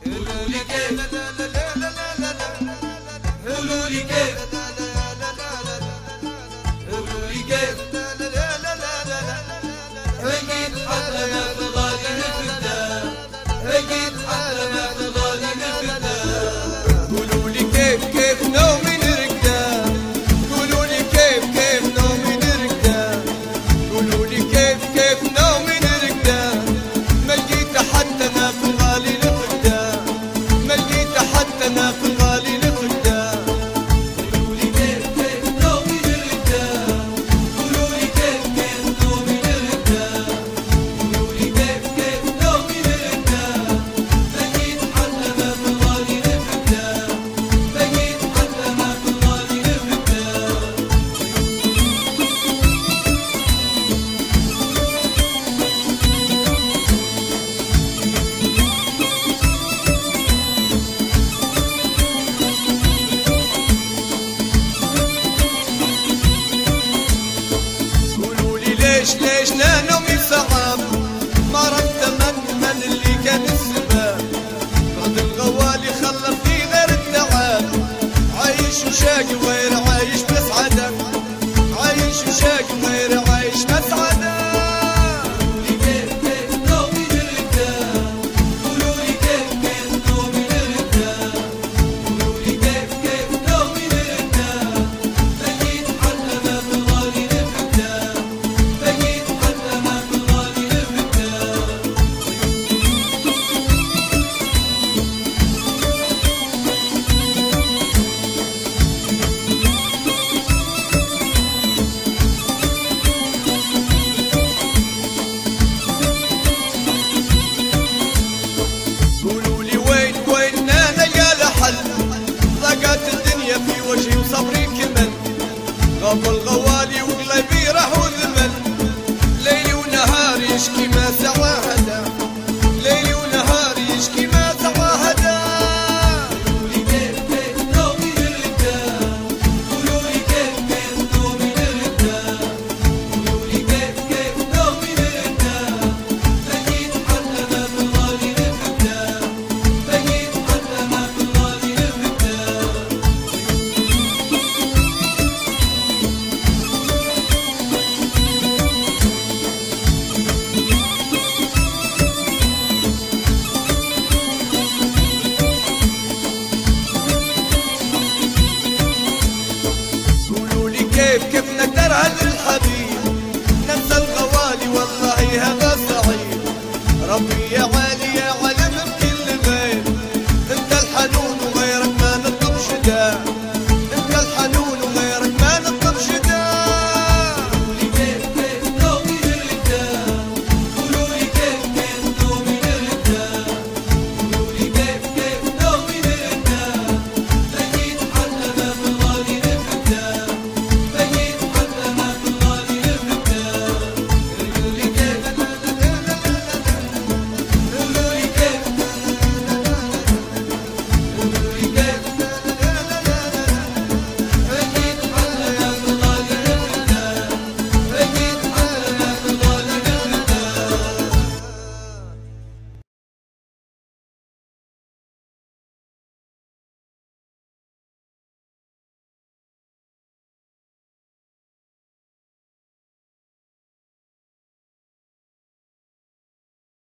قولوا لي كيف، قولوا لي كيف، قولوا لي كيف بقيت حتى ما في الغالي نفدا، بقيت حتى ما في الغالي نفدا. قولوا لي كيف كيف نومي نرقده، قولوا لي كيف كيف نومي نرقده، قولوا لي كيف كيف نومي نرقده، ما لقيت حتى ما في الغالي نفده، ما لقيت حتى ما في الغالي نفده. قولوا لي كيف كيف نومي نرقده، قولوا لي كيف كيف نومي نرقده، قولوا لي كيف كيف نومي نرقده، بقيت حتى ما في الغالي نفدا، بقيت حتى ما في الغالي نفدا. قولوا لي ليش ليش لا نومي صعب، ما رد من اللي كان السبب، بعد الغوالي خلفني غير التعب، عايش وشاقي غير عايش مسعدة، عايش وشاقي غير عايش مسعدة. قولوا لي كيف كيف نومي نرقده، قولوا لي كيف كيف نومي نرقده، قولوا لي كيف كيف نومي نرقده، بقيت حتى ما في الغالي نفدا، بقيت حتى ما في الغالي نفدا. قولوا لي وين وين انا يا لحل، ضاقت الدنيا في وجهي وصبري كمل، غاب الغوالي وقلبي راح وذمل، ليلي ونهاري يشكي ما سوى هدا، ليلي ونهاري يشكي ما سوى هدا. قولوا لي كيف كيف نومي نرقده، قولوا لي كيف كيف نومي نرقده، قولوا لي كيف كيف نومي نرقده، بقيت حتى ما في الغالي نفدا، بقيت حتى ما في الغالي نفدا. قولوا لي كيف كيف نقدر هالرجال